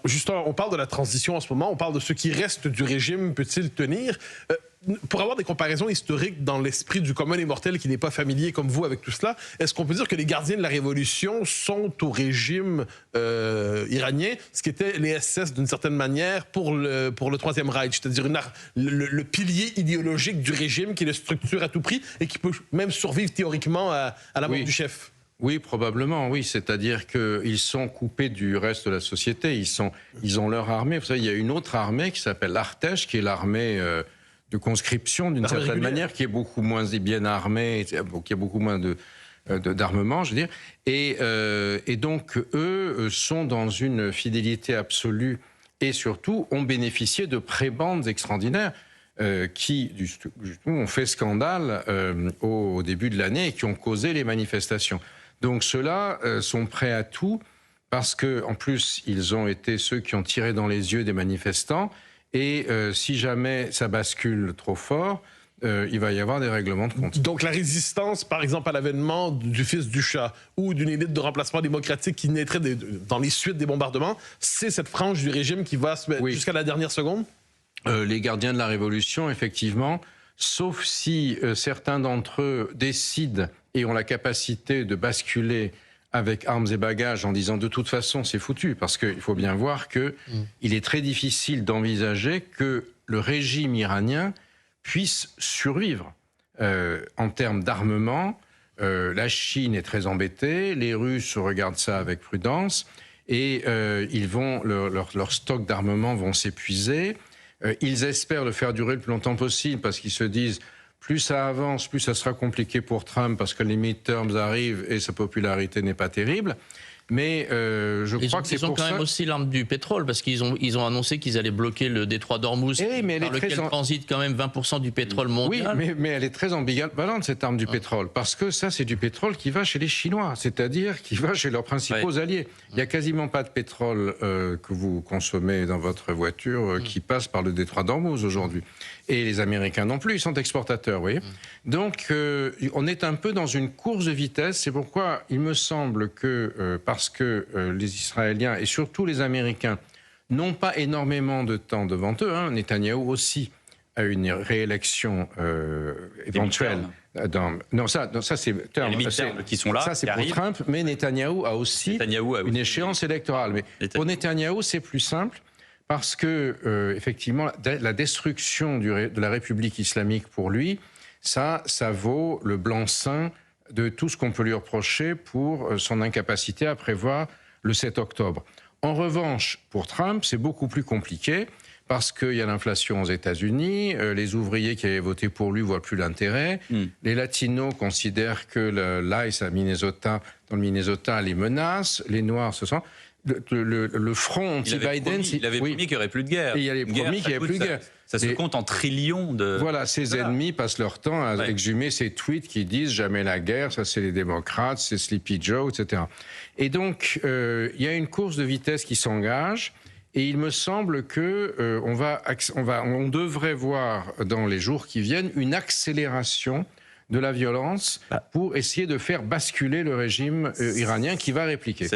Alors justement, on parle de la transition en ce moment, on parle de ce qui reste du régime, peut-il tenir? Pour avoir des comparaisons historiques dans l'esprit du commun des mortels qui n'est pas familier comme vous avec tout cela, est-ce qu'on peut dire que les gardiens de la révolution sont au régime iranien, ce qui était les SS d'une certaine manière pour le Troisième Reich, c'est-à-dire le pilier idéologique du régime qui le structure à tout prix et qui peut même survivre théoriquement à la mort du chef? Oui, probablement, oui. C'est-à-dire qu'ils sont coupés du reste de la société. Ils ont leur armée. Vous savez, il y a une autre armée qui s'appelle l'Artèche, qui est l'armée de conscription, d'une certaine manière, qui est beaucoup moins bien armée, qui a beaucoup moins d'armement, je veux dire. Et donc, eux sont dans une fidélité absolue et surtout ont bénéficié de prébendes extraordinaires qui, justement, ont fait scandale au début de l'année et qui ont causé les manifestations. Donc ceux-là sont prêts à tout parce que, en plus, ils ont été ceux qui ont tiré dans les yeux des manifestants. Et si jamais ça bascule trop fort, il va y avoir des règlements de compte. Donc la résistance, par exemple, à l'avènement du fils du chat ou d'une élite de remplacement démocratique qui naîtrait dans les suites des bombardements, c'est cette frange du régime qui va se mettre jusqu'à la dernière seconde? Les gardiens de la Révolution, effectivement, sauf si certains d'entre eux décident et ont la capacité de basculer avec armes et bagages en disant de toute façon c'est foutu, parce qu'il faut bien voir qu'il est très difficile d'envisager que le régime iranien puisse survivve en termes d'armement. La Chine est très embêtée, les Russes regardent ça avec prudence et leurs stocks d'armement vont s'épuiser. Ils espèrent le faire durer le plus longtemps possible parce qu'ils se disent plus ça avance, plus ça sera compliqué pour Trump parce que les midterms arrivent et sa popularité n'est pas terrible. Mais je crois que c'est pour ça... Ils ont quand même aussi l'arme du pétrole, parce qu'ils ont annoncé qu'ils allaient bloquer le détroit d'Ormuz, par lequel transite quand même 20% du pétrole mondial. Oui, mais elle est très ambivalente, cette arme du pétrole, parce que ça, c'est du pétrole qui va chez les Chinois, c'est-à-dire qui va chez leurs principaux alliés. Il n'y a quasiment pas de pétrole que vous consommez dans votre voiture qui passe par le détroit d'Ormuz aujourd'hui. Et les Américains non plus, ils sont exportateurs, vous voyez. Donc, on est un peu dans une course de vitesse. C'est pourquoi il me semble que, parce que les Israéliens et surtout les Américains n'ont pas énormément de temps devant eux, Netanyahou aussi a une réélection éventuelle. Non, ça c'est qui sont là. Ça, c'est pour Trump, mais Netanyahou a aussi une échéance électorale. Mais pour Netanyahou, c'est plus simple. Parce que, effectivement, la destruction de la République islamique pour lui, ça vaut le blanc-seing de tout ce qu'on peut lui reprocher pour son incapacité à prévoir le 7 octobre. En revanche, pour Trump, c'est beaucoup plus compliqué parce qu'il y a l'inflation aux États-Unis, les ouvriers qui avaient voté pour lui ne voient plus l'intérêt, les Latinos considèrent que l'ICE dans le Minnesota les menace, les Noirs se sentent... Le front anti-Biden... Il avait promis qu'il n'y aurait plus de guerre. Et il avait promis qu'il n'y avait plus de guerre. Ça se compte en trillions de... Voilà, ses ennemis passent leur temps à exhumer ces tweets qui disent « jamais la guerre, ça c'est les démocrates, c'est Sleepy Joe, etc. » Et donc, il y a une course de vitesse qui s'engage et il me semble que on devrait voir dans les jours qui viennent une accélération de la violence pour essayer de faire basculer le régime iranien qui va répliquer.